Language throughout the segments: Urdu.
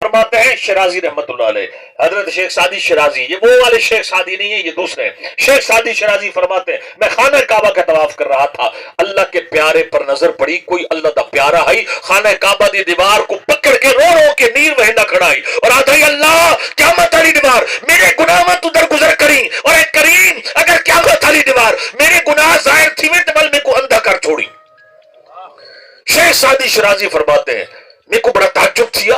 فرماتے ہیں شیرازی رحمت اللہ علیہ، حضرت شیخ سعدی شیرازی، یہ وہ والے شیخ سعدی نہیں ہے، یہ دوسرے ہیں۔ شیخ سعدی شیرازی فرماتے ہیں میں خانہ کعبہ کا طواف کر رہا تھا، اللہ کے پیارے پر نظر پڑی، کوئی اللہ دا پیارا ہے خانہ کعبہ دی دیوار کو پکڑ کے رو رو کے نیر وہندہ کھڑائی اور آدھائی اللہ قیامت والی دیوار میرے گناہ مت ادھر گزر کریں، اور اے کریم اگر قیامت والی دیوار میرے گناہ ظاہر تھی میں تمل میں کو اندھا کر چھوڑی۔ شیخ سعدی شیرازی فرماتے ہیں میرے کو بڑا تعجب تھیا،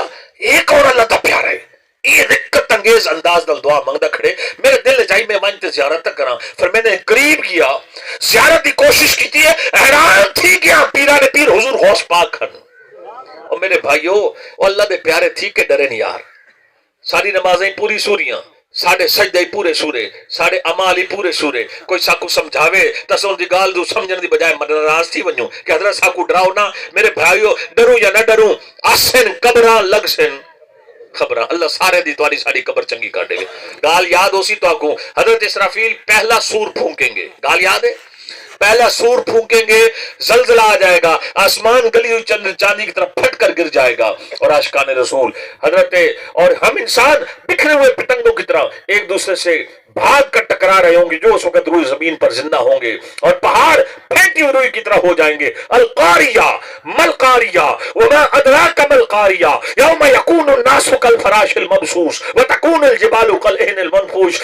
ایک اور اللہ دا پیارا ہے، یہ دقت انگیز انداز نال دعا منگدا کھڑے، میرے دل جائی میں وانتے زیارت تک کراں، پھر میں نے قریب کیا، زیارت دی کوشش کی ہے، حیران تھی گیا پیران پیر حضور غوث پاک کھن۔ اور میرے بھائیو اللہ دے پیارے تھی کہ ڈرے نہیں یار، ساری نمازیں پوری سوریاں، ساڑھے سجدے پورے سورے، ساڑھے عمالی پورے سورے، کوئی ساکو سمجھاوے تسوں دی گال دو سمجھن دی بجائے ناراض تھی ونجو کہ حضرت ساکو ڈراؤ نا، میرے بھائیو ڈروں یا نہ ڈروں آسن قبران لگ سن خبران، اللہ سارے دی تواری ساری قبر چنگی کر دے گے۔ گال یاد ہو سی تو آکوں حضرت اسرافیل پہلا سور پھونکیں گے، گال یاد ہے؟ پہلا سور پھونکیں گے، زلزلہ آ جائے گا، آسمان گلی ہوئی چاندی کی طرف پھٹ کر گر جائے گا، اور عاشقان رسول حضرت اور ہم انسان بکھرے ہوئے پتنگوں کی طرح ایک دوسرے سے بھاگ کر ٹکرا رہے ہوں گے جو اس وقت روئی زمین پر زندہ ہوں گے، اور پہاڑ پھینٹی ہوئی روئی کی طرح ہو جائیں گے۔ القاریہ ملقاریہ وما ادراک ملقاریہ یوم یکون الناس کالفراش المبثوث وتکون الجبال کالعہن المنفوش۔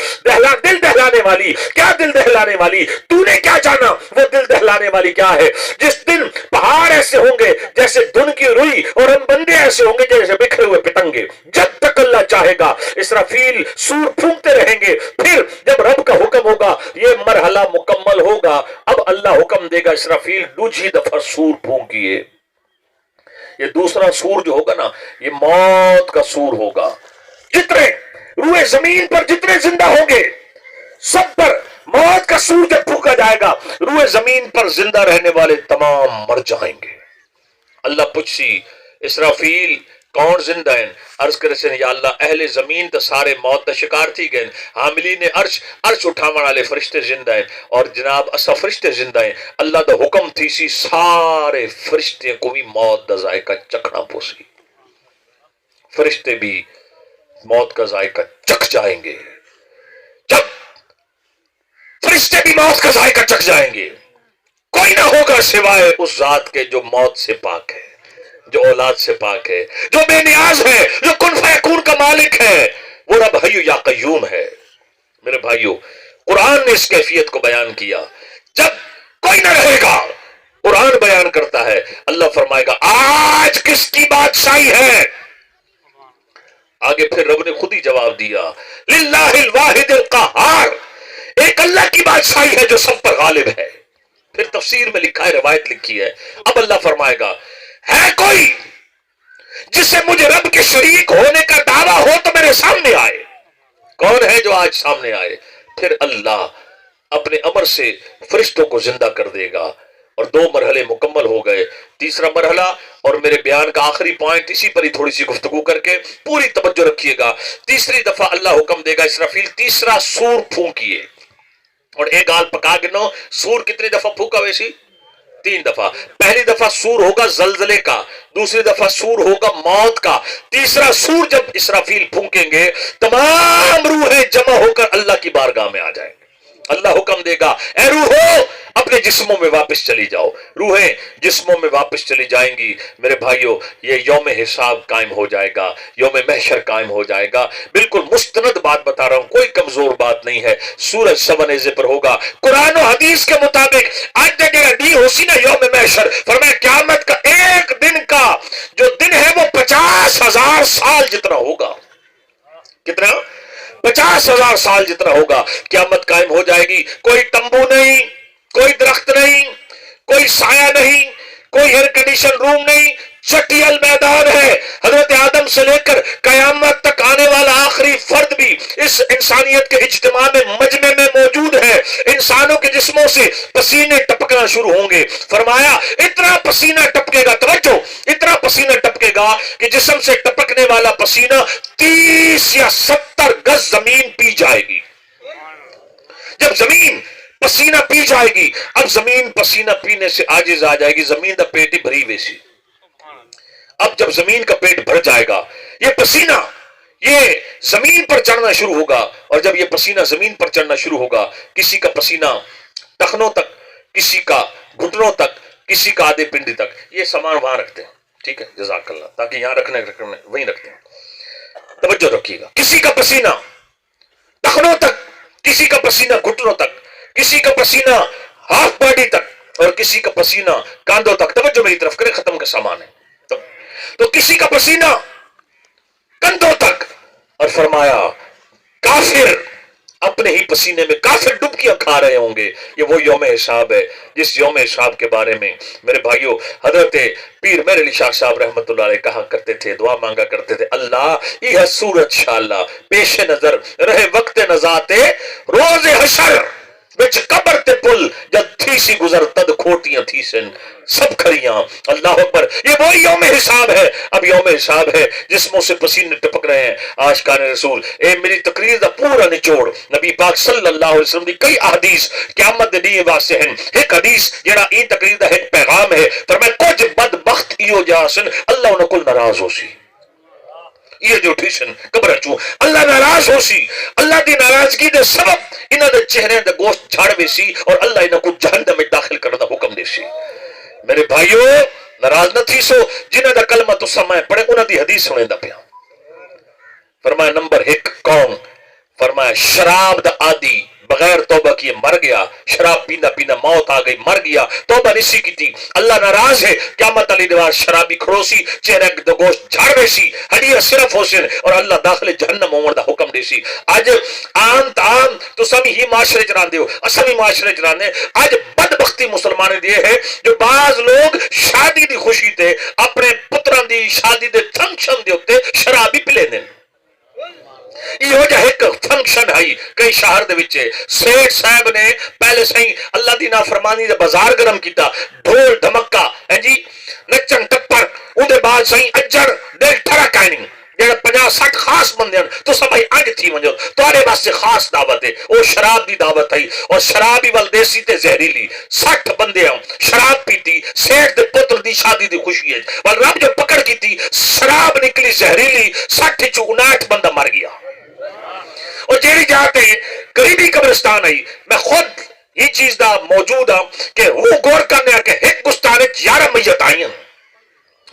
دل دہلانے والی، کیا دل دہلانے والی؟ تو نے کیا جانا وہ دل دہلانے والی کیا ہے؟ جس دن پہاڑ ایسے ہوں گے جیسے دن کی روئی، اور ہم بندے ایسے ہوں گے جیسے بکھرے ہوئے پتنگے، جب تک اللہ چاہے گا اسرافیل سور پھونکتے رہیں گے، پھر جب رب کا حکم ہوگا یہ مرحلہ مکمل ہوگا، اب اللہ حکم دے گا اسرافیل دوسری دفعہ سور پھونکیے۔ یہ دوسرا سور جو ہوگا نا یہ موت کا سور ہوگا، جتنے روئے زمین پر جتنے زندہ ہوں گے سب پر موت کا سور جب پھونکا جائے گا، روئے زمین پر زندہ رہنے والے تمام مر جائیں گے۔ اللہ پوچھی اسرافیل کون زندہ ہیں؟ عرض کرے سے یا اللہ اہل زمین تو سارے موت کا شکار تھی گئے، حاملین عرش اٹھاون والے فرشتے زندہ ہیں، اور جناب اسا فرشتے زندہ ہیں۔ اللہ دا حکم تھی سی سارے فرشتے کو بھی موت دا ذائقہ چکھنا پوسی، فرشتے بھی موت کا ذائقہ چکھ جائیں گے، جب فرشتے بھی موت کا ذائقہ چکھ جائیں گے کوئی نہ ہوگا سوائے اس ذات کے جو موت سے پاک ہے، جو اولاد سے پاک ہے، جو بے نیاز ہے، جو کن فیکون کا مالک ہے، وہ رب حی یا قیوم ہے۔ میرے بھائیو قرآن نے اس کیفیت کو بیان کیا، جب کوئی نہ رہے گا قرآن بیان کرتا ہے، اللہ فرمائے گا آج کس کی بادشاہی ہے؟ آگے پھر رب نے خود ہی جواب دیا للہ الواحد القہار، ایک اللہ کی بادشاہی ہے جو سب پر غالب ہے۔ پھر تفسیر میں لکھا ہے، روایت لکھی ہے، اب اللہ فرمائے گا ہے کوئی جسے مجھے رب کے شریک ہونے کا دعویٰ ہو تو میرے سامنے آئے؟ کون ہے جو آج سامنے آئے؟ پھر اللہ اپنے امر سے فرشتوں کو زندہ کر دے گا، اور دو مرحلے مکمل ہو گئے۔ تیسرا مرحلہ اور میرے بیان کا آخری پوائنٹ اسی پر ہی تھوڑی سی گفتگو کر کے پوری توجہ رکھیے گا۔ تیسری دفعہ اللہ حکم دے گا اسرافیل تیسرا سور پھونکیے، اور ایک گال پکا گنو سور کتنی دفعہ پھونکا ویسی؟ 3 دفعہ۔ پہلی دفعہ سور ہوگا زلزلے کا، دوسری دفعہ سور ہوگا موت کا، تیسرا سور جب اسرافیل پھونکیں گے تمام روحیں جمع ہو کر اللہ کی بارگاہ میں آ جائیں گے۔ اللہ حکم دے گا اے روحو اپنے جسموں میں واپس چلی جاؤ، روحیں جسموں میں واپس چلی جائیں گی۔ میرے بھائیو یہ یوم حساب قائم ہو جائے گا، یوم محشر قائم ہو جائے گا، بالکل مستند بات بتا رہا ہوں، کوئی کمزور بات نہیں ہے۔ سورج سونیزے پر ہوگا، قرآن و حدیث کے مطابق آج جگہ دی ہو سی نا یوم محشر، فرمایا قیامت کا ایک دن کا جو دن ہے وہ 50,000 سال جتنا ہوگا۔ کتنا؟ 50,000 سال جتنا ہوگا۔ قیامت قائم ہو جائے گی، کوئی تمبو نہیں، کوئی درخت نہیں، کوئی سایہ نہیں، کوئی ایئر کنڈیشن روم نہیں، چٹیل میدان ہے۔ حضرت آدم سے لے کر قیامت تک آنے والا آخری فرد بھی اس انسانیت کے اجتماع میں مجمع میں موجود ہے۔ انسانوں کے جسموں سے پسینے ٹپکنا شروع ہوں گے، فرمایا اتنا پسینہ ٹپکے گا، توجہ، اتنا پسینہ ٹپکے گا کہ جسم سے ٹپکنے والا پسینہ 30 یا 70 گز زمین پی جائے گی۔ جب زمین پسینہ پی جائے گی، اب زمین پسینہ پینے سے عاجز آ جائے گی، زمین دا پیٹ ہی بھری ویسی۔ اب جب زمین کا پیٹ بھر جائے گا، یہ پسینہ یہ زمین پر چڑھنا شروع ہوگا، اور جب یہ پسینہ زمین پر چڑھنا شروع ہوگا، کسی کا پسینہ ٹخنوں تک، کسی کا گھٹنوں تک، کسی کا آدھے پنڈی تک. یہ سامان وہاں رکھتے ہیں، ٹھیک ہے، جزاک اللہ، تاکہ یہاں رکھنے وہیں رکھتے ہیں. توجہ رکھیے گا. کسی کا پسینہ ٹخنوں تک، کسی کا پسینہ گھٹنوں تک، کسی کا پسینہ ہاف باڈی تک، اور کسی کا پسینہ کاندھوں تک. توجہ میری طرف کرے، ختم کا سامان ہے. تو کسی کا پسینہ کندھوں تک، اور فرمایا کافر اپنے ہی پسینے میں کافر ڈبکیاں کھا رہے ہوں گے. یہ وہ یوم حساب ہے جس یوم حساب کے بارے میں میرے بھائیوں حضرت پیر میر علی شاہ صاحب رحمت اللہ علیہ کہا کرتے تھے، دعا مانگا کرتے تھے، اللہ یہ صورت شاءاللہ پیش نظر رہے وقت نزاتے روز حشر وچ قبر تے پل جد تھی سی گزر تد کھوٹیاں تھی سن سب کھڑیاں. اللہ اکبر. یہ وہی یوم حساب ہے. اب یوم حساب ہے جس منہ سے پسینے ٹپک رہے ہیں. عاشقان رسول اے میری تقریر دا پورا نچوڑ نبی پاک صلی اللہ علیہ وسلم دی کئی احادیث قیامت دے لیے واسطے ہیں. ایک حدیث جڑا این تقریر دا ایک پیغام ہے، فرمایا کچھ بدبخت ایو جاسن اللہ انہاں کول ناراض ہو سی. یہ جو ٹھیشن قبر چوں اللہ ناراض ہو سی، اللہ دی ناراضگی دے سبب انہاں دے چہرے دے گوشت جھاڑ وے سی، اور اللہ انہاں کو جہنم میں داخل کرنے دا حکم دے سی. میرے بھائیو ناراض نہ تھی سو جنہاں دا کلمہ تو سمائے پڑھے انہاں دی حدیث سنے دا پیا. فرمایا نمبر 1 کون؟ فرمایا شراب دا عادی بغیر توبہ کیے مر گیا. شراب پینا پینا موت آ گئی، مر گیا، توبہ نہیں کی تھی، اللہ ناراض ہے. قیامت علی نواز شرابی کھڑوسی چہرے دا گوشت جھاڑ ویسی، ہڈیاں صرف ہوسن، اور اللہ داخل جہنم ہون دا حکم دے سی. اج عام تو سب ہی معاشرے چ رہندے ہو، اساں بھی معاشرے چ رہندے. اج بدبختی مسلمانوں دی ہے جو بعض لوگ شادی دی خوشی تے اپنے پتراں دی شادی دے فنکشن دے اوتے شرابی پلے دین. یہ ہو جائے ایک فنکشن ہے کئی شہر دے وچ سیٹ صاحب نے پہلے سہی اللہ دی نافرمانی دے بازار گرم کیتا، ڈھول دھمکا ہے جی، نچن ٹپر، اون دے بعد سہی اجر دل ٹھرا کائننگ جڑا 50-60 خاص بندے ہیں تو سب اج تھی ونجو تواڈے واسطے خاص دعوت ہے. او شراب دی دعوت ہے، اور شراب ہی ول دیسی تے زہریلی. 60 بندے ہیں شراب پیتی، سیٹ دے پتر دی شادی دی خوشی ہے، پر رب جو پکڑ کیتی شراب نکلی زہریلی، 60 چ 59 بندہ مر گیا. اور جیڑی جاتے قریبی قبرستان آئی، میں خود یہ چیز دا موجود ہوں کہ وہ غور کرنے کہ ایک گستانے 11 میت آئی ہیں.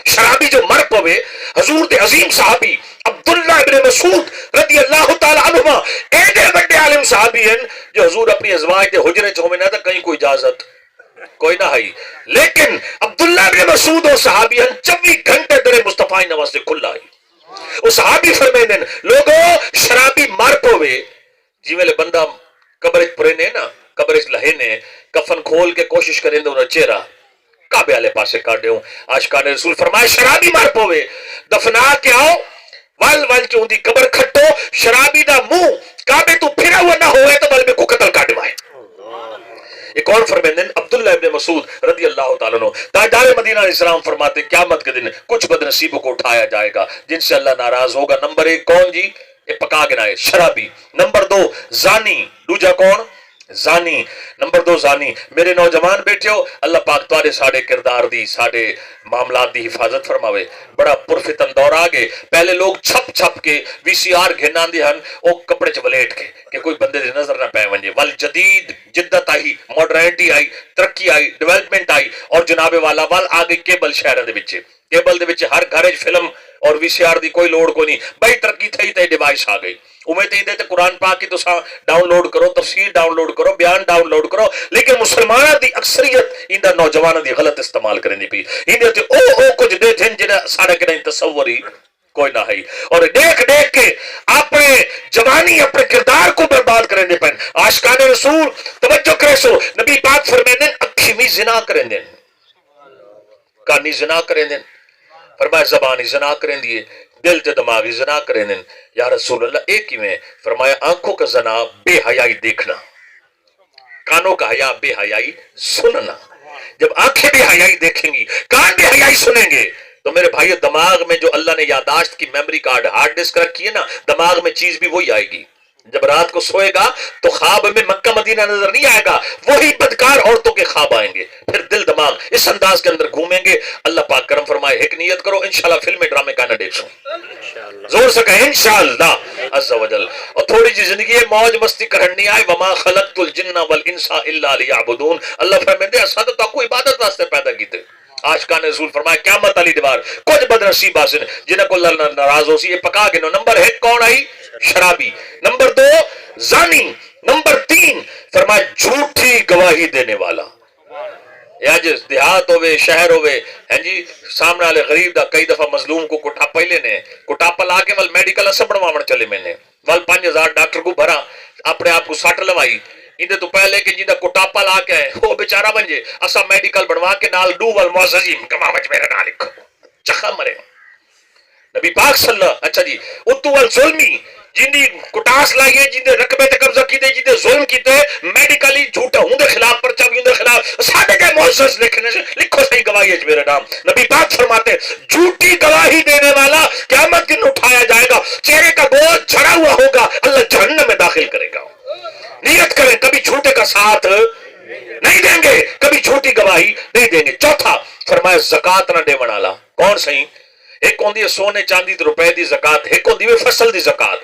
شرابی جو مر پوے حضور دے عظیم صحابی عبداللہ ابن مسعود رضی اللہ تعالی عنہما ایڈے بڑے عالم صحابی ہیں جو حضور اپنی ازواج دے حجرے چ ہوے نہ تھا کہیں کوئی اجازت کوئی نہ ہے، لیکن عبداللہ ابن مسعود اور صحابی ہیں 24 گھنٹے در مصطفی نواز سے کھلا ہے. وہ صحابی فرمیندے لوگوں شرابی مر پوے جی ویلے بندہ قبر وچ پرے نے نا، قبر وچ لہے نے، کفن کھول کے کوشش کریں دے انہاں چہرہ کعبے والے پاسے کر دیو. عاشقان رسول فرمایا شرابی مر پوے دفنا کے آؤ ول ول کے اندی قبر کھٹو، شرابی دا منہ کعبے تو پھرا ہوا نہ ہوئے تو بل میں کو قتل کر دیوائے. ایک اور فرمیندے عبداللہ ابن مسعود رضی اللہ تعالیٰ عنہ تاجدار مدینہ علیہ السلام فرماتے قیامت کے دن کچھ بد نصیبوں کو اٹھایا جائے گا جن سے اللہ ناراض ہوگا. نمبر 1 کون جی؟ یہ پکا گنائے شرابی. نمبر 2 زانی. دوجا کون؟ زانی. نمبر 2 زانی. میرے نوجوان بیٹھو اللہ پاک تواڈے ساڈے کردار دی ساڈے معاملات دی حفاظت فرماوے. بڑا پرفتن دور آ گئے. پہلے لوگ چھپ چھپ کے VCR گھناندے ہن او کپڑے چ ولیٹ کے کہ کوئی بندے دی نظر نہ پے ونجے. ول جدید جدت آئی، ماڈرنٹی آئی، ترقی آئی، ڈیولپمنٹ آئی، اور جناب والا ول آ گئی کیبل شہر دے وچ. کیبل دے وچ ہر گھر وچ فلم اور VCR دی کوئی لوڑ کو نہیں. بڑی ترقی تھئی تے ڈیوائس آ گئی. امید ہے تے قرآن پاک کی تساں ڈاؤن لوڈ کرو، تفسیر ڈاؤن لوڈ کرو، بیان ڈاؤن لوڈ کرو، لیکن مسلمانوں دی اکثریت اندا نوجوانوں دی غلط استعمال کرنی پئی. اندے تے او کچھ دے تھن جڑا ساڈا کدے تصور ہی کوئی نہ ہے، اور دیکھ دیکھ کے اپنے جوانی اپنے کردار کو برباد کرنے پن. عاشقان رسول توجہ کرے سو نبی پاک فرمیندے اکھی میں زنا کرندے، کانی زنا کرندے، فرمایا زبانی زنا کرندی ہے، دل تے دماغی زنا کرندے. یا رسول اللہ ایک ہی میں فرمایا آنکھوں کا زنا بے حیائی دیکھنا، کانوں کا حیا بے حیائی سننا. جب آنکھیں بے حیائی دیکھیں گی، کان بے حیائی سنیں گے، تو میرے بھائیو دماغ میں جو اللہ نے یاداشت کی میموری کارڈ ہارڈ ڈسک رکھی ہے نا، دماغ میں چیز بھی وہی آئے گی. جب رات کو سوئے گا تو خواب میں مکہ مدینہ نظر نہیں آئے گا، وہی بدکار عورتوں کے خواب آئیں گے، پھر دل دماغ اس انداز کے اندر گھومیں گے۔ اللہ پاک کرم فرمائے، ایک نیت کرو انشاءاللہ فلمیں ڈرامے کا نہ دیکھو، زور سے کہیں انشاءاللہ عز و جل، اور تھوڑی جی زندگی ہے موج مستی کرن نہیں آئے، وما خلقت الجن والانس الا لیعبدون، اللہ فرمائے اساں تو کو عبادت واسطے پیدا کیتے۔ عاشقان رسول فرمایا قیامت علی دیوار کچھ بد نصیب حاصل جنہیں کو اللہ ناراض ہو سی، یہ پکا کے نو۔ نمبر 1 کون آئی؟ شرابی۔ نمبر 2 زانی۔ نمبر 3 فرمایا جھوٹی گواہی دینے والا۔ یا جس دیہات ہوئے شہر ہوئے ہیں جی، سامنے والے غریب دا کئی دفعہ مظلوم کو کٹاپا ہی لینے، کٹاپا لا کے ول میڈیکل اسا بنواون چلے میں نے ول 5000 ڈاکٹر کو بھرا، اپنے آپ کو سٹ لوائی اندے تو پہلے کہ جندا کٹاپا لا کے وہ بیچارہ بنجے اسا میڈیکل بنوا کے نال ڈو ول معززین کما وچ میرا نال لکھو چخا مرے نبی پاک صلی اللہ۔ اچھا جی اتو ول ظلمی جندی کٹاس لائیے، جندے رقبے تے قبضہ کیتے، جندے ظلم کیتے، میڈیکلی جھوٹا ہوں دے خلاف پرچہ بھی ہوں دے خلاف ساڈے کے معزز لکھنے سے لکھو صحیح گواہی ہے میرا نام۔ نبی پاک فرماتے جھوٹی گواہی دینے والا قیامت دن اٹھایا جائے گا، چہرے کا بوجھ جھڑا ہوا ہوگا، اللہ جہنم میں داخل کرے گا۔ نیت کریں کبھی جھوٹے کا ساتھ نہیں دیں گے، کبھی جھوٹی گواہی نہیں دیں گے۔ چوتھا فرمایا زکات نہ دیون والا۔ کون صحیح؟ ایک ہوندی ہے سونے چاندی تے روپے دی زکات، ایک ہوندی ہے فصل دی زکات۔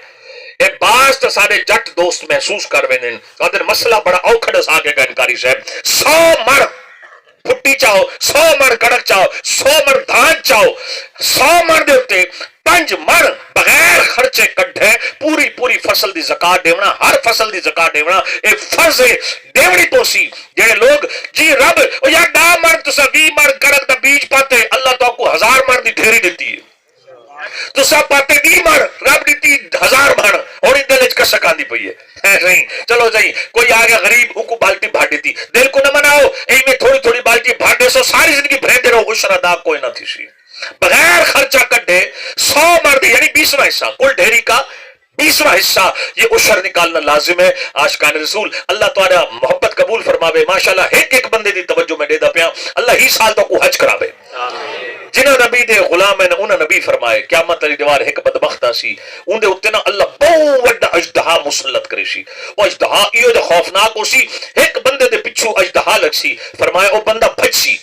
اے باس تے سارے جٹ دوست محسوس کر ویندے اگر مسئلہ بڑا اوکھا دسا کے گنکاری صاحب 100 من پھٹی چاہو، 100 من کڑک چاہو، 100 من دھان چاہو، 100 من دے اوتے 5 من بغیر خرچے کڈھے پوری فصل دی زکات دیونا، ہر فصل دی زکات دیونا اے فرض ہے دیونی تو سی۔ جڑے لوگ جی رب او یا 10 من تسا 20 من کڑک دا بیج پاتے، اللہ تو کو 1000 من دی ڈھیری دیتی ہے، تو سب پاتے 20 من رب دیتی 1000 من، اور دل وچ کسک آندی پئی ہے نہیں چلو جی کوئی آ گیا غریب کو بالٹی بھاڑ دیتی، دل کو نہ مناؤ اے میں تھوڑی بالٹی بھاڑ دے سو ساری زندگی بھرے رہو، عشر ادا کوئی نہ تھی سی بغیر خرچہ کڈے 100 مرد یعنی 20واں حصہ کل ڈھیری کا 20واں حصہ یہ عشر نکالنا لازم ہے۔ عاشقان رسول اللہ تعالی محبت قبول فرماوے، ماشاءاللہ ایک بندے دی توجہ میں دے دا پیا، اللہ ہی سال تو کو حج کراوے۔ جنہاں نبی دے غلام ہیں انہاں نبی فرمائے قیامت علی دیوار ایک بدبخت سی اون دے اوتے نا اللہ بہت وڈا اژدہا مسلط کرے سی، او اژدہا ایو جے خوفناک ہو سی، ایک بندے دے پچھو اژدہا لگ سی، فرمایا او بندہ بچ سی،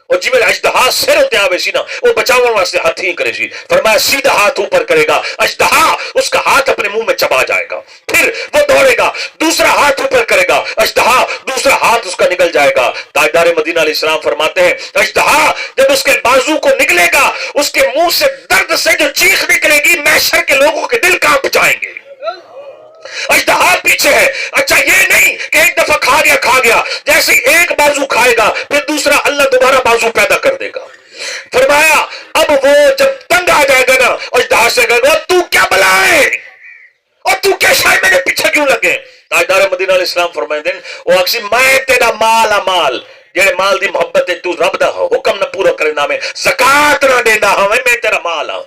اور جی میں اژدہا سر ہوتے آوے سی نا وہ بچاؤن واسطے ہاتھ ہی کرے سی، فرمایا سیدھا ہاتھ اوپر کرے گا، اژدہا اس کا ہاتھ اپنے منہ میں چبا جائے گا، پھر وہ دوڑے گا دوسرا ہاتھ اوپر کرے گا، اژدہا دوسرا ہاتھ اس کا نکل جائے گا۔ تاجدار مدینہ علیہ السلام فرماتے ہیں اژدہا جب اس کے بازو کو نکلے گا اس کے منہ سے درد سے جو چیخ نکلے گی محشر کے لوگوں کے دل کانپ جائیں گے۔ اژدہا پیچھے ہے، اچھا یہ نہیں کہ ایک دفعہ کھا گیا جیسے ایک بازو کھائے گا پھر دوسرا اللہ دوبارہ بازو پیدا کر دے گا۔ فرمایا اب وہ جب تنگ آ جائے گا نا اژدہا سے کہے گا تو کیا بلا ہے اور تو کیا شاید میرے پیچھے کیوں لگے؟ تاجدار مدینہ علیہ السلام فرمائے دن وہ اکسی میں تیرا مال جڑے مال دی محبت ہے تو رب دا حکم نہ پورا کرنا میں زکات نہ دینا ہوں میں تیرا مال ہوں۔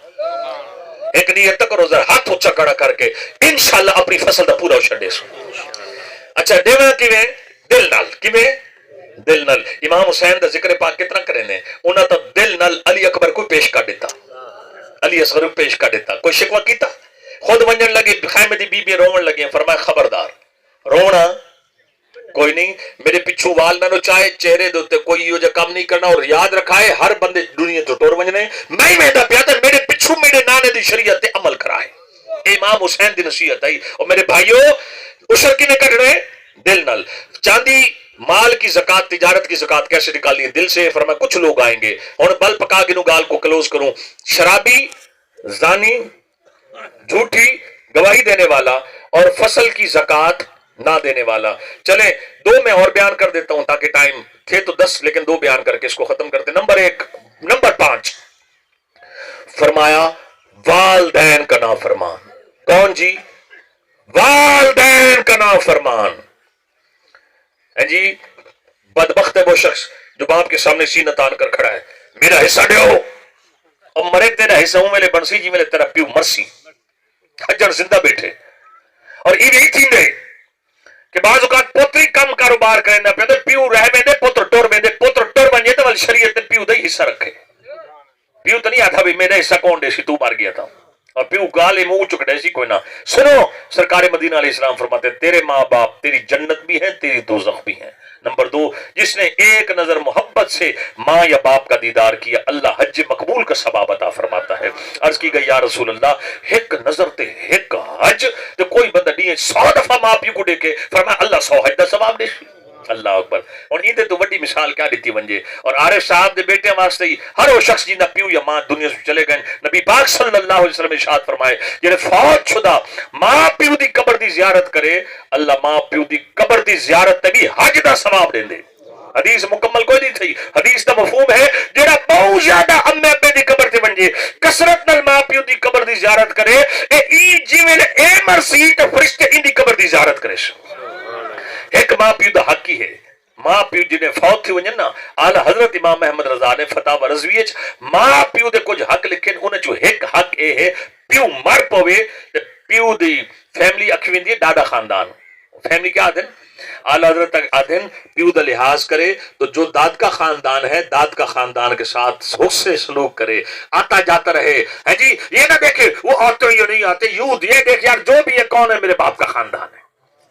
ایک نیت کرو ذرا ہاتھ اونچا کڑا کر کے انشاءاللہ اپنی فصل دا پورا اشر دے سو۔ اچھا دیونا کیویں؟ دل نال، کیویں؟ دل نال۔ امام حسین دا ذکر پاک کتنا کرنے انہاں تو دل نال علی اکبر کو پیش کر دیتا، علی اصغر کو پیش کر دیتا، کوئی شکوہ کیتا؟ خود ونجن لگے خیمے دی بی بی روون لگے، فرمایا خبردار رونا کوئی نہیں، میرے پچھو وال نہ نچائے، چہرے دوتے کوئی یہ جو کام نہیں کرنا، اور یاد رکھائے ہر بندے دنیا تو ٹور ونجنے میں ہی مہدہ پیاتا میرے پچھو میرے نانے دی شریعت عمل کرائے۔ امام حسین دی نصیحت آئی۔ اور میرے بھائیو عشر کی نے کر رہے دل نل، چاندی مال کی زکات تجارت کی زکات کیسے نکالنی ہے؟ دل سے۔ فرمایا کچھ لوگ آئیں گے اور بل پکا کے گال کو کلوز کروں، شرابی، زانی، جھوٹی گواہی دینے والا اور فصل کی زکات نہ دینے والا۔ چلیں 2 میں اور بیان کر دیتا ہوں تاکہ ٹائم تھے تو 10 لیکن 2 بیان کر کے اس کو ختم کرتے۔ نمبر 5 فرمایا والدین کا نافرمان۔ کون جی؟ والدین کا نافرمان ہے جی۔ بدبخت ہے وہ شخص جو باپ کے سامنے سینہ تان کر کھڑا ہے، میرا حصہ دیو، اور مرے تیرا حصہ ہوں میرے بنسی جی میرے تیرا پیو مرسی حجر زندہ بیٹھے۔ اور یہ نہیں تھی دے کہ بعض اوقات پوتری کم کاروبار کرنا پہ تو پیو رہ میں دے پوتر ٹور میں دے، پوتر ٹور بن جائے تو شریعت نے پیو دا ہی حصہ رکھے، پیو تو نہیں آتا بھی میرا حصہ کون دے سی تو مار گیا تھا، اور پیو گالے منہ چکڑے سی کوئی نہ سنو سرکار مدینہ علیہ السلام فرماتے ہیں تیرے ماں باپ تیری جنت بھی ہیں تیری دوزخ بھی ہیں. نمبر 2 جس نے ایک نظر محبت سے ماں یا باپ کا دیدار کیا اللہ حج مقبول کا ثواب عطا فرماتا ہے. عرض کی گئی یا رسول اللہ ایک نظر تے ایک حج تو کوئی بندہ نہیں ہے 100 دفعہ ماں پیو کو دیکھے فرمایا اللہ 100 حج دا ثواب دے. اللہ اکبر. اور ایندے تو وڈی مثال کیا دیتی ونجے. اور عارف صاحب دے بیٹے واسطے ہی ہر وہ شخص جنہ پیو یا ماں دنیا سے چلے گئے نبی پاک صلی اللہ علیہ وسلم ارشاد فرمائے جڑے فوت شدہ ماں پیو دی قبر دی زیارت کرے اللہ ماں پیو دی قبر دی زیارت تے بھی حج دا ثواب دیندے. حدیث مکمل کوئی نہیں تھی. حدیث دا مفہوم ہے جڑا بہت زیادہ امی ابے دی قبر تے ونجے کثرت نال ماں پیو دی قبر دی زیارت کرے اے جویں اے مرسی تے فرشتے ان دی قبر دی زیارت کرے. ایک ماں پیو دا حق ہی ہے. ماں پیو جنہیں فوت تھی ونجن نا آل حضرت امام محمد رضا نے فتح و رضوی ماں پیو دے کچھ حق لکھن انہیں جو ایک حق اے ہے پیو مر پوے پیو دی فیملی اکھی ویندی ہے ڈاڈا خاندان. فیملی کیا آدھن آل حضرت آدھن پیو دا لحاظ کرے تو جو داد کا خاندان ہے داد کا خاندان کے ساتھ حسن سلوک کرے آتا جاتا رہے ہے جی یہ نہ دیکھے وہ آتے یا نہیں آتے یوں یہ دیکھ یار جو بھی ہے کون ہے میرے باپ کا خاندان ہے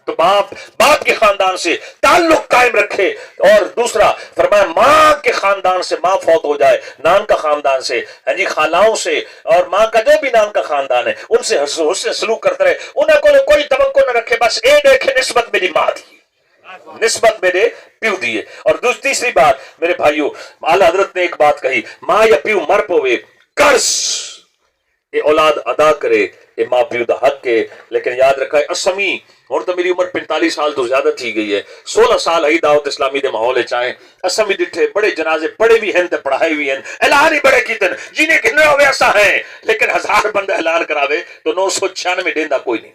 تو باپ کے خاندان سے تعلق قائم رکھے. اور دوسرا فرمایا ماں کے خاندان سے ماں فوت ہو جائے نان کا خاندان سے ہاں جی خالاؤں سے اور ماں کا جو بھی نان کا خاندان ہے ان سے حسن سلوک کرتے رہے انہیں کوئی توقع نہ رکھے بس اے دیکھے نسبت میری ماں دی نسبت میرے پیو دیے. اور تیسری بات میرے بھائیوں اعلی حضرت نے ایک بات کہی ماں یا پیو مر پوے قرض یہ اولاد ادا کرے یہ ماں پیو دا حق ہے. لیکن یاد رکھا ہے اسمی اور تو میری عمر 45 سال تو زیادہ تھی گئی ہے 16 سال ہی دعوت اسلامی دے ماحول چاہیں اسمی ڈٹھے بڑے جنازے پڑھے بھی ہیں تے پڑھائے بھی ہیں اعلان ہی بڑے کیتن جنہیں کتنے ہوئے ایسا ہیں لیکن 1000 بندہ اعلان کراوے تو 996 دیندہ کوئی نہیں.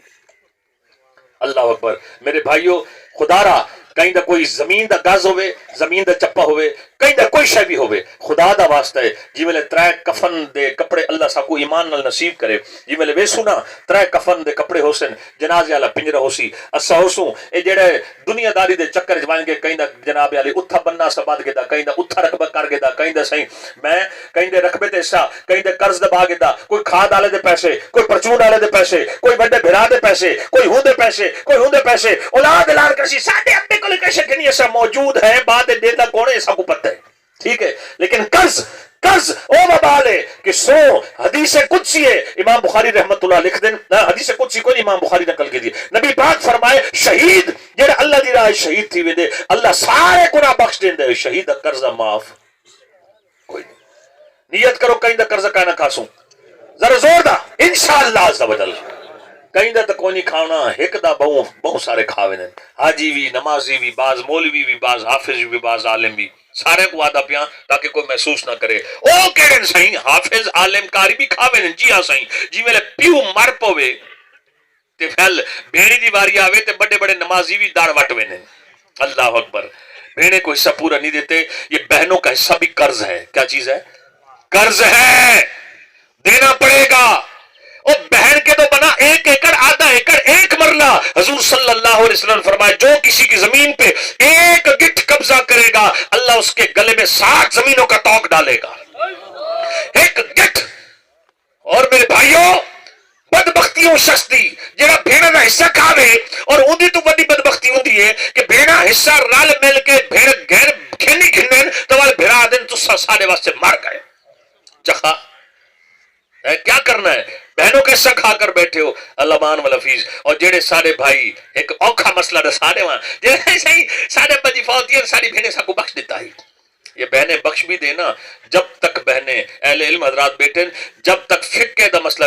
اللہ اکبر. میرے بھائیو خدا را کہیں دا کوئی زمین دا گز ہوئے زمین دا چپا ہوئے کہیں دا کوئی شے بھی ہوئے خدا دا واسطہ ہے جی میں ترے کفن دے کپڑے اللہ سا کو ایمان نال نصیب کرے جی میں وے سنا ترے کفن دے کپڑے ہو سن جنازے والا پنجرا ہو سی اسا ہو سوں اے جڑے دنیا داری دے چکر جوان کے کہیں دا جناب علی اتھا بننا سباد کے دا کہیں دا اتھا رقبہ کر کے دا کہیں دا صحیح میں کہیں دے رقبے تے حصہ کہیں دے قرض دبا کے دا کوئی کھاد والے دے پیسے کوئی پرچون والے دے پیسے کوئی بڑے بھرا دے پیسے کوئی ہوں دے پیسے کوئی ہوں دے پیسے اولاد اعلان کرسی ساڈے ابے کو کیسے کہ نہیں ایسا موجود ہے بعد دیتا کون ہے ایسا کو پتہ ہے ٹھیک ہے. لیکن قرض او وبال ہے کہ سو حدیث قدسی ہے امام بخاری رحمت اللہ لکھ دیں حدیث قدسی کوئی امام بخاری نقل کی دی نبی پاک فرمائے شہید جڑا اللہ دی راہ شہید تھی ویندے اللہ سارے گناہ بخش دیندے شہید دا قرض معاف کوئی نہیں. نیت کرو کہیں دا قرض کا نہ کھاسوں ذرا زور دا انشاءاللہ عز و جل کہیں دا تو کوئی نہیں کھانا ایک دا بہت سارے کھاوے نے حاجی بھی نمازی بھی بعض مولوی بھی بعض حافظ بھی بعض عالم بھی سارے کو آدھا پیاں تاکہ کوئی محسوس نہ کرے او کہڑے سائیں حافظ عالم کاری بھی کھاوے نے جی ہاں سائیں جی میرے پیو مر پوے تے پھل بھیڑی دی واری آوے تے بڑے بڑے نمازی بھی داڑ وٹوے نے. اللہ اکبر. بھیڑے کو حصہ پورا نہیں دیتے یہ بہنوں کا حصہ بھی قرض ہے. کیا چیز ہے؟ قرض ہے دینا پڑے گا. اور بہن کے تو بنا 1 ایکڑ آدھا ایکڑ 1 مرلہ حضور صلی اللہ علیہ وسلم فرمائے جو کسی کی زمین پہ 1 گٹھ قبضہ کرے گا اللہ اس کے گلے میں 60 زمینوں کا توق ڈالے گا 1 گٹھ. اور میرے بھائیوں بدبختیوں شخص دی جڑا بھیڑا دا حصہ کھاوے اور اندی تو بڑی بدبختی ہوندی ہے کہ بھیڑا حصہ رل مل کے بھیڑ گھر کھینی کھنن تو والے بھیڑا دن تو سارے واسطے مر گئے چخا کیا کرنا ہے. بہنوں کے حصہ کھا کر بیٹھے ہو اللہ مان والحفیظ. اور جڑے سارے بھائی ایک اوکھا مسئلہ دا سارے وہاں جڑے صحیح سارے بجی فوت دی ساری بہنیں سا کو بخش دیتا ہی یہ بہنیں بخش بھی دینا جب تک بہنیں اہل علم حضرات بیٹھے جب تک فقہ دا مسئلہ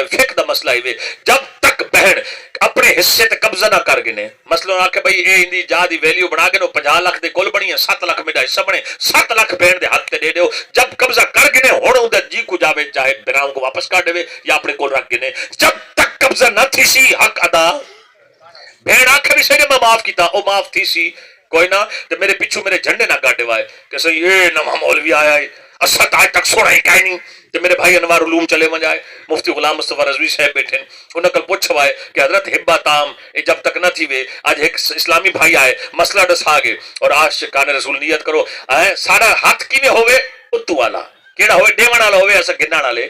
ہے جب تک بہن اپنے حصے تے قبضہ نہ کر گنے مثلا آ کہ بھائی اے اندی جا دی ویلیو بنا کے 50 لاکھ دے کول بنی ہے 7 لاکھ میرا حصہ بنے 7 لاکھ بہن دے ہاتھ تے دے دیو جب قبضہ کر گنے ہن اوندا جی کو جاوے چاہے بناؤں کو واپس کر دے یا اپنے کول رکھ گنے جب تک قبضہ نہ تھی سی حق ادا بہن آکھے بھی سڑے میں معاف کیتا او معاف تھی سی کوئی نہ تے میرے پیچھے میرے جھنڈے نہ گاڑے وائے کہ صحیح یہ نواں مولوی آیا ہے اسد آج تک سونا ہی کہیں نہیں کہ میرے بھائی انوار علوم چلے من جائے مفتی غلام مصطفیٰ رضوی صاحب بیٹھے انہوں نے کل پوچھوائے کہ حضرت ہبا تام جب تک نہ تھی وے آج ایک اسلامی بھائی آئے مسئلہ ڈس آگے اور آج شکان رسول نیت کرو سارا ہاتھ کی میں ہوئے اتو والا کیڑا ہوئے ڈیوان والا ہوئے ایسا گنان والے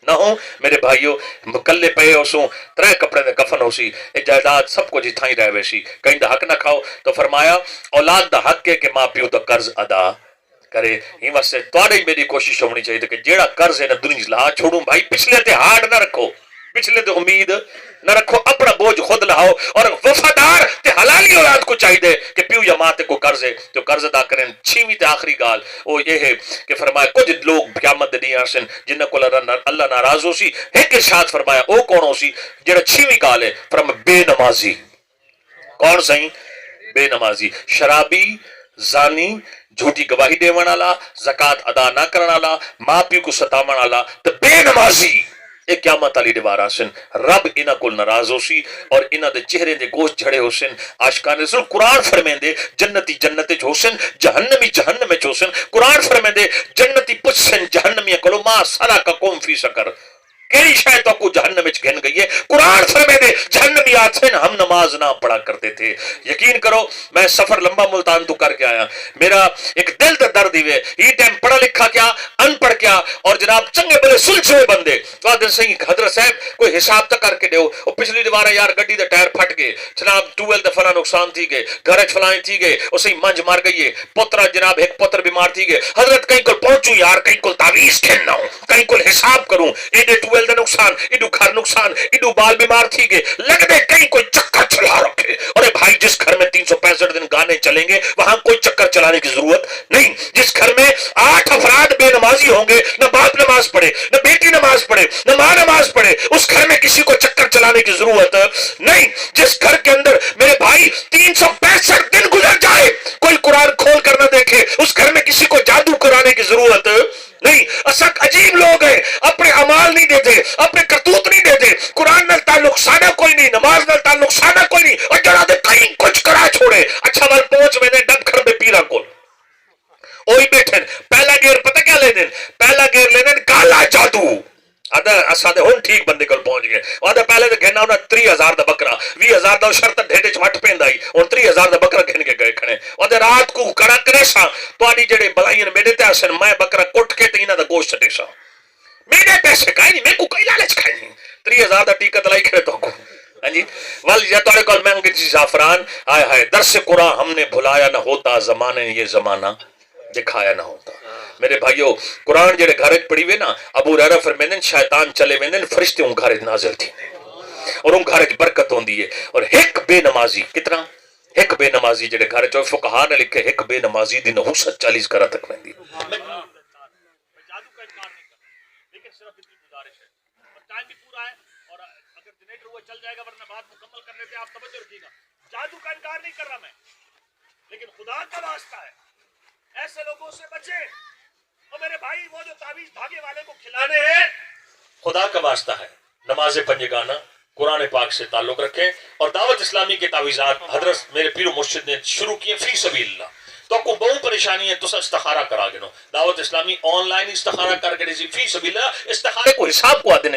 نہ ہو میرے بھائیو کلے پے ہو سوں ترے کپڑے دے کفن ہو سی جائیداد سب کچھ تھائی رہ ویسی کہیں دا حق نہ کھاؤ تو فرمایا اولاد دا حق ہے کہ ماں پیو دا قرض ادا کرے ہی واسطے تواڈی میری کوشش ہونی چاہیے کہ جیڑا قرض ہے نا دنیا لا چھوڑوں بھائی پچھلے تے ہارڈ نہ رکھو پچھلے تے امید نہ رکھو اپنا بوجھ خود لاؤ اور وفادار تے حلالی اولاد کو چاہیے کہ پیو یا ماں تے کو قرض ہے جو قرض ادا کریں چھویں تے آخری گال وہ یہ ہے کہ فرمایا کچھ لوگ قیامت دے نہیں آسن جنہ کو اللہ ناراض ہو سی ایک ارشاد فرمایا او کون ہو سی جڑا چھویں گال ہے فرمایا بے نمازی کون سہی بے نمازی شرابی زانی جھوٹی گواہی دیون والا زکات ادا نہ کرن والا ماں پیو کو ستاون والا تے بے نمازی ایک قیامت علی دیوار آسن رب انہاں کو ناراض ہو سی اور انہاں دے چہرے دے گوشت جھڑے ہو سن عاشقان رسول قرآن فرمیندے جنتی جنت وچ ہو سن جہنمی جہنم وچ ہو سن قرآن فرمیندے جنتی پچھن جہنمی کولو ما سلککم فی سقر کیڑی شاید تو کو جہنم وچ گھن گئی ہے قرآن فرمیندے جہنمی آتے ہیں ہم نماز نہ پڑھا کرتے تھے یقین کرو میں سفر لمبا ملتان تو کر کے آیا میرا ایک دل دا درد ہوئے یہ ٹائم پڑھا لکھا کیا ان پڑھ کیا اور جناب چنگے بلے سلسلے بندے تو آدھے صحیح حضرت صاحب کوئی حساب تک کر کے دیو اور پچھلی دوارہ یار گڈی دے ٹائر پھٹ گئے جناب ٹویل دے فلاں نقصان تھی گئے گھر فلائیں تھی گئے اسے منج مار گئی ہے پترا جناب ایک پتر بیمار تھی گئے حضرت کہیں کو پہنچوں یار کہیں کو تعویذ کھیلنا ہوں کہیں کو حساب کروں ایڈے ٹویل دے نقصان ایڈو گھر نقصان ایڈو بال بیمار تھی گئے لگ دے کہیں کوئی چکر چلا رکھے اور بھائی جس گھر میں 365 دن گانے چلیں گے وہاں کوئی چکر چلانے کی ضرورت نہیں جس گھر میں 8 افراد بے نمازی ہوں گے نہ باپ نماز پڑھے نہ بیٹی نماز پڑھے نہ ماں نماز پڑھے اس گھر میں کسی کو چکر چلانے کی ضرورت نہیں جس گھر کے اندر میرے بھائی 365 دن گزر جائے کوئی قرآن کھول کر نہ دیکھے اس گھر میں کسی کو جادو کرانے کی ضرورت نہیں اسک عجیب لوگ ہیں اپنے عمال نہیں دیتے اپنے کرتوت نہیں دیتے قرآن نال تعلق سادہ کوئی نہیں نماز نال تعلق سادہ کوئی نہیں اور جڑا دے کہیں کچھ کرا چھوڑے اچھا وال پہنچ میں نے ڈب کھڑ میں پیرا کول اوہی بیٹھن پہلا گیر پتہ کیا لے دیں پہلا گیر لے دیں کالا جادو آدھا اسادے ہون ٹھیک بندے کل پہنچ گئے آدھا پہلے تو گھننا ہونا 30,000 دا بکرا 20,000 دا شرط ڈھیٹے چھوٹ پہن دائی اور 30,000 دا بکرا گھن کے گئے کھنے آدھا رات کو کڑا کرے سا تو آدھی جڑے بلائین میرے تے آسن میں بکرا کٹ کے تینا دا گوشت چٹے سا میرے پیسے کھائے نہیں میں کو کئی لالچ کھائے نہیں 30,000 دا ٹیکت لائی کھڑے تو کو جی وال یا توڑے کل میں انگریزی زعفران آئے ہائے درس قرآن ہم نے بھلایا نہ ہوتا زمانے یہ زمانہ دکھایا نہ ہوتا میرے بھائیو قرآن جڑے گھر پڑھی ہوئے نا ابو ہریرہ فرمیندن شیطان چلے ویندن فرشتے ان گھر نازل تھی اور ان گھر برکت ہوندی ہے اور ایک بے نمازی کتنا ایک بے نمازی جڑے گھر چو فقہا نے لکھے ایک بے نمازی دی نحوست 40 کرا تک ویندی لیکن صرف اتنی گزارش ہے اور ٹائم بھی پورا ہے اور اگر جنریٹر وہ چل جائے گا ورنہ بات مکمل کرنے سے آپ توجہ رکھیے گا جادو کا انکار نہیں کر رہا میں لیکن خدا کا واسطہ ہے ایسے لوگوں سے بچے اور میرے بھائی وہ جو تعویذ دھاگے والے کو کھلانے ہیں خدا کا واسطہ ہے نماز پنجگانہ قرآن پاک سے تعلق رکھیں اور دعوت اسلامی کے تعویذات حضرت میرے پیر و مرشد نے شروع کیے فی سبیل اللہ تو کو بہت پریشانی ہے تو استخارہ کرا گنو دعوت اسلامی آن لائن استخارہ کر کے فی سبیل اللہ استخارے کو حساب کو آدھے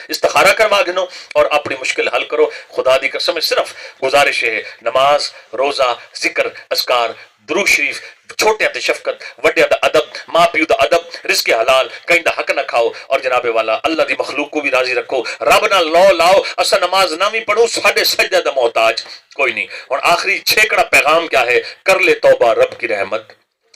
استخارہ کروا گنو اور اپنی مشکل حل کرو خدا دی قسم صرف گزارش ہے نماز روزہ ذکر اذکار درود شریف چھوٹے تے شفقت وڈے دا ادب ماں پیو دا ادب رزق حلال کہیں دا حق نہ کھاؤ اور جناب والا اللہ دی مخلوق کو بھی راضی رکھو رب نہ لو لاؤ اسا نماز نہ بھی پڑھو ساڈے سجدے دا محتاج کوئی نہیں اور آخری چھیکڑا پیغام کیا ہے کر لے توبہ رب کی رحمت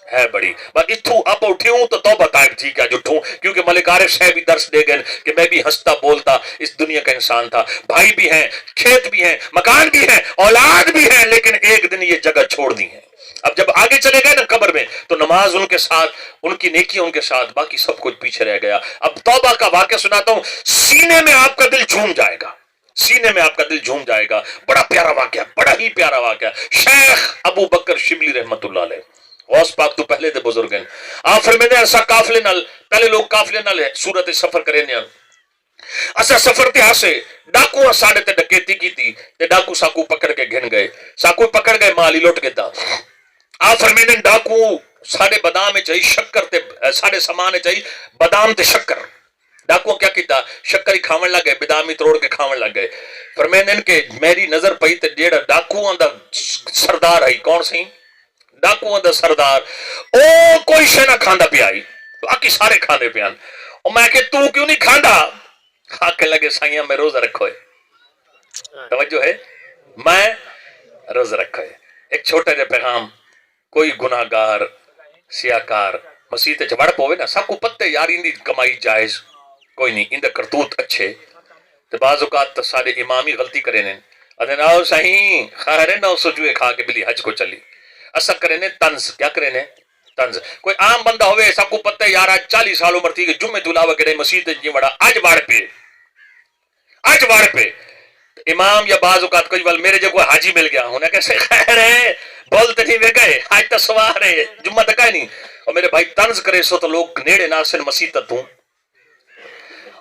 ہے بڑی بس اتھوں اب اٹھوں تو توبہ تائب ٹھیک ہے جٹھوں کیونکہ ملک عارف صاحب بھی درس دے گئے کہ میں بھی ہنستا بولتا اس دنیا کا انسان تھا بھائی بھی ہیں کھیت بھی ہیں مکان بھی ہیں اولاد بھی ہیں لیکن ایک دن یہ جگہ چھوڑ دی ہے اب جب آگے چلے گئے نا قبر میں تو نماز ان کے ساتھ ان کی نیکیاں ان کے ساتھ باقی سب کچھ پیچھے رہ گیا اب توبہ کا واقعہ سناتا ہوں سینے میں آپ کا دل جھوم جائے گا سینے میں آپ کا دل جھوم جائے گا بڑا پیارا واقعہ بڑا ہی پیارا واقعہ شیخ ابو بکر شبلی رحمت اللہ علیہ غوث پاک تو پہلے دے بزرگ ہیں آپ فرمیندے ایسا قافلے نال پہلے لوگ قافلے نال صورت سفر کرے نے اسا سفر تے ہاسے ڈاکو ساڈے تے ڈکیتی کیتی تے ڈاکو ساکو پکڑ کے گھن گئے ساکو پکڑ گئے مال ہی لٹ گیا آپ فرمیندے ڈاکو ساڈے بادام چاہیے شکر تے ساڈے سامان چاہیے بادام تے شکر ڈاکو کیا کیتا شکر ہی کھاون لگ گئے بادام ہی توڑ کے کھاون لگ گئے فرمیندے کہ میری نظر پئی تے جیڑا ڈاکو دا سردار ہے کون سی ڈاکو دا سردار او کوئی شے نہ کھاندا پیا باقی سارے کھاندے پیان اور میں کہ تو کیوں نہیں کھاندا؟ آکھنے لگے سائیاں میں روزہ رکھو ہے، توجہ ہے، میں روزہ رکھو ہے۔ ایک چھوٹا جا پیغام، کوئی گناہ گار سیاکار مسیح تے وڑ پوے نا، سب کو پتہ یار ان دی کمائی جائز کوئی نہیں، ان دا کرتوت اچھے، تے بعض اوقات سارے امام ہی غلطی کرے نے، ادھے ناؤ صحیح خیر نہ سجوے کھا کے بلی حج کو چلی، اصل کرے نے طنز، کیا کرے نے طنز۔ کوئی عام بندہ ہوئے سب کو پتہ یار آج 40 سال عمر تھی کہ جمعے تو علاوہ کرے مسیح تے جی وڑا اج وڑ پہ امام یا بعض اوقات کوئی ول میرے جو کوئی حاجی مل گیا انہیں کیسے خیر ہے بولتے نہیں وے گئے آج تو سوار ہے جمعہ تک ہے نہیں، اور میرے بھائی طنز کرے سو تو لوگ نیڑے ناسن مسیح توں،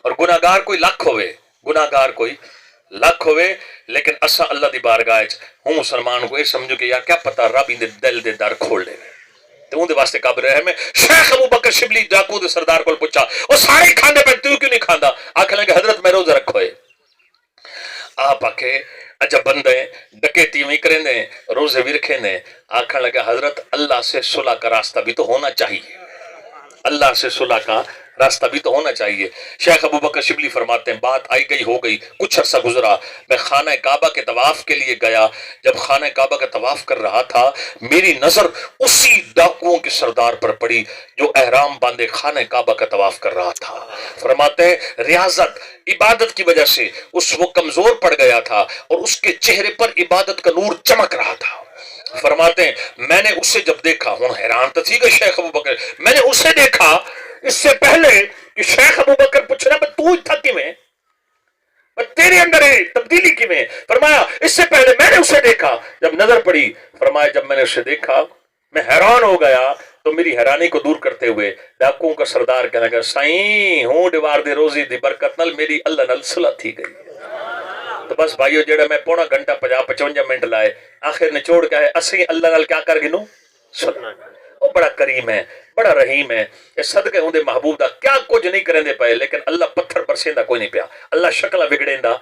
اور گناہگار کوئی لکھ ہوئے لیکن اسا اللہ دی بارگاہ ہوں مسلمان کو یہ سمجھو کہ یار کیا پتہ رب ان دے دل دے در کھول لے تو اون دے واسطے قابل رحم ہے۔ شیخ ابو بکر شبلی ڈاکو دے سردار کو پوچھا وہ سارے کھاندے پہ تو کیوں نہیں کھاندا؟ آکھنے لگے حضرت میں روزہ رکھو ہے۔ آپ آکھے عجب بندے ڈکیتی میں کریں دیں روزے بھی رکھیں دیں، آکھنے لگے حضرت اللہ سے صلح کا راستہ بھی تو ہونا چاہیے، اللہ سے صلح کا راستہ بھی تو ہونا چاہیے۔ شیخ ابو بکر شبلی فرماتے ہیں بات آئی گئی ہو گئی، کچھ عرصہ گزرا، میں خانہ کعبہ کے طواف کے لیے گیا، جب خانہ کعبہ کا طواف کر رہا تھا میری نظر اسی ڈاکوؤں کے سردار پر پڑی جو احرام باندھے خانہ کعبہ کا طواف کر رہا تھا۔ فرماتے ہیں ریاضت عبادت کی وجہ سے اس وہ کمزور پڑ گیا تھا اور اس کے چہرے پر عبادت کا نور چمک رہا تھا۔ فرماتے ہیں میں نے اسے جب دیکھا، ہوں حیران تو تھی کہ شیخ ابو بکر، میں نے اسے دیکھا اس سے پہلے کہ شیخ ابو بکر پوچھنا میں تو تھا کیویں، تیرے اندر ہے تبدیلی کیویں؟ فرمایا اس سے پہلے میں نے اسے دیکھا، جب نظر پڑی، فرمایا جب میں نے اسے دیکھا میں حیران ہو گیا، تو میری حیرانی کو دور کرتے ہوئے ڈاکوؤں کا سردار کہنے لگا سائیں ہوں دیوار دے روزی دی برکت نال میری اللہ نال صلح تھی گئی۔ تو بس بھائیو جڑا میں پونا گھنٹہ 55 منٹ لائے آخر نچوڑ کے ہے اسیں اللہ نال کیا کر گنو صلح۔ وہ بڑا کریم ہے، بڑا رحیم ہے، یہ صدقے ہوں دے محبوب دا کیا کچھ نہیں کریں دے پائے، لیکن اللہ پتھر برسیں دا کوئی نہیں پیا، اللہ شکلہ بگڑیں دا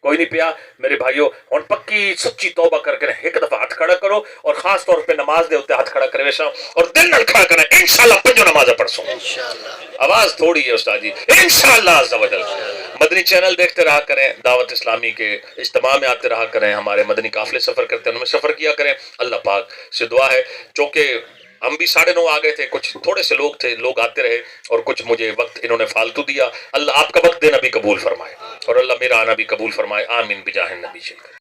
کوئی نہیں پیا۔ میرے بھائیو ہن پکی سچی توبہ کر کے ایک دفعہ ہاتھ کھڑا کرو، اور خاص طور پہ نماز دے ہوتے ہاتھ کھڑا کرے ویسا اور دل نال کھڑا کرنا انشاءاللہ 5 نمازیں پڑھ سو۔ آواز تھوڑی ہے استاد جی، انشاءاللہ عز و جل۔ مدنی چینل دیکھتے رہا کریں، دعوت اسلامی کے اجتماع میں آتے رہا کریں، ہمارے مدنی قافلے سفر کرتے ہیں ان میں سفر کیا کریں۔ اللہ پاک سے دعا ہے چونکہ ہم بھی 9:30 آ گئے تھے، کچھ تھوڑے سے لوگ تھے، لوگ آتے رہے اور کچھ مجھے وقت انہوں نے فالتو دیا، اللہ آپ کا وقت دینا بھی قبول فرمائے اور اللہ میرا آنا بھی قبول فرمائے، آمین بجاہ النبی شریف۔